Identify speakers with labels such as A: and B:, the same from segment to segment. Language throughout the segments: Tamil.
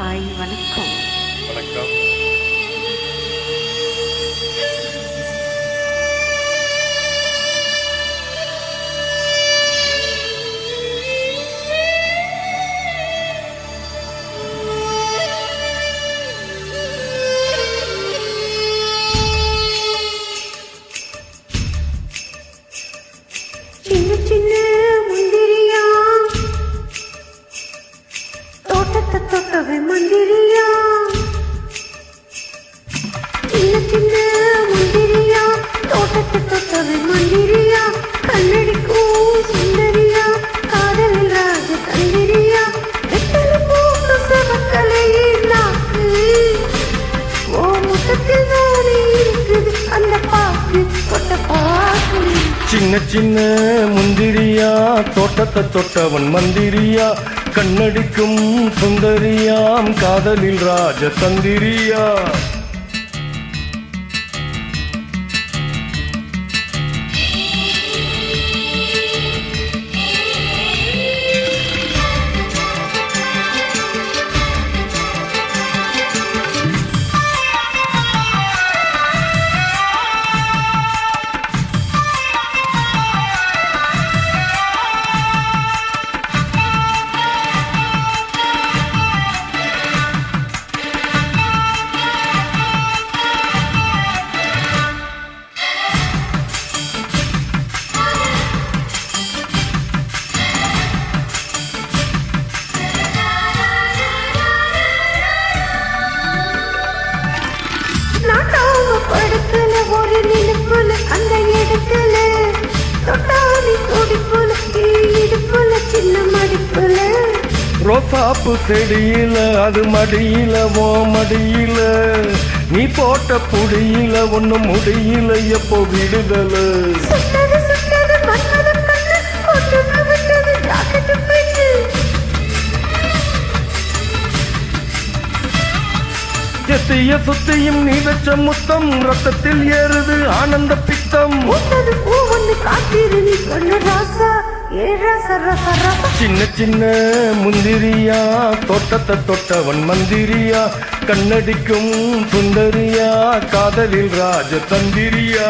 A: ஹாய் வணக்கம்.
B: வணக்கம்.
A: சின்ன சின்ன முந்திரியா தோட்டத்தை தொட்டவை மந்திரியா, சின்ன சின்ன முந்திரியா தோட்டத்தை தொட்டவை மந்திரியா, கண்ணடிக்கும் சுந்தரியா காதலில் ராஜ தந்திரியா, வெத்தலை பூக்கு சவக்கலையில் நாக்கு ஓ முத்தத்தில் நோனி இருக்குது அந்த பாக்கு கொட்ட பாக்கு.
B: சின்ன சின்ன முந்திரியா தோட்டத்தை தொட்டவன் மந்திரியா, கண்ணடிக்கும் சுந்தரியாம் காதலில் ராஜ தந்திரியா.
A: படுக்கல ஒரு நினைப்புல அந்த இடத்துல தொட்டாலி துடிப்புல இடுப்புல சின்ன மடிப்புல
B: ரோசாப்பு செடியில அது மடியில ஓ மடியில, நீ போட்ட புடியில ஒன்னும் முடியில எப்போ விடுதல.
A: சுட்டது சுட்டது மன்னது கண்ணு கொட்டுன விட்டது ஜாக்கெட்டு பெண்ணு,
B: எத்திய சுத்தியும் நீ வச்ச முத்தம் ரத்தத்தில் ஏறுது ஆனந்த பித்தம்.
A: முட்டது பூ ஒன்று காத்திரு நீ சொன்ன ராசா ஏ ரச ரச ரச.
B: சின்ன சின்ன முந்திரியா தோட்டத்தை தொட்டவன் மந்திரியா, கண்ணடிக்கும் சுந்தரியா காதலில் ராஜ தந்திரியா.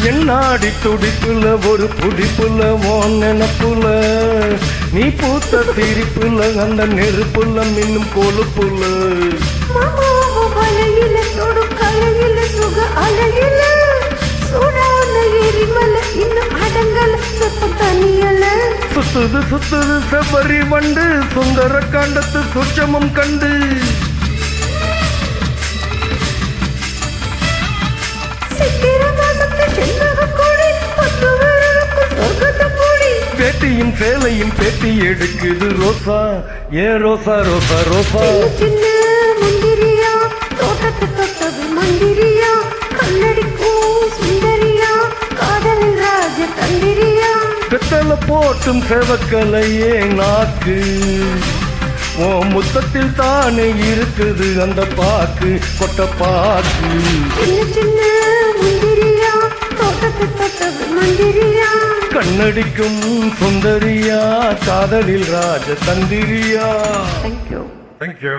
B: என்னாடி துடிப்புல ஒரு புடிப்புல ஓ நினப்புல, நீ பூத்த சிரிப்புல அந்த நெருப்புல மின்னும் கொழுப்புல.
A: மாமாவோ வலையில தொடும் கலையில சுக அலையில சூடான எரிமல இன்னும் அடங்கல சொப்பம் தனியல.
B: சுத்துது சுத்துது செவ்வரி வண்டு சுந்தர காண்டத்து சுற்றமும் கண்டு, பேட்டியும் சேலையும் பேட்டி எடுக்குது ரோசா ஏ ரோசா ரோசா ரோசா.
A: சின்ன முந்திரியா தோட்டத்தை தொட்டது மந்திரியா, கண்ணடிக்கும் சுந்தரியா காதலில் ராஜ தந்திரியா,
B: வெத்தலை போட்டும் செவக்கலையே நாக்கு ஓ முத்தத்தில் தானே இருக்குது அந்த பாக்கு கொட்ட பாக்கு.
A: சின்ன சின்ன முந்திரியா தோட்டத்தை தொட்டது மந்திரியா,
B: கண்ணடிக்கும் சுந்தரியா காதலில் ராஜ தந்திரியா.
A: தேங்க்யூ.
B: தேங்க்யூ.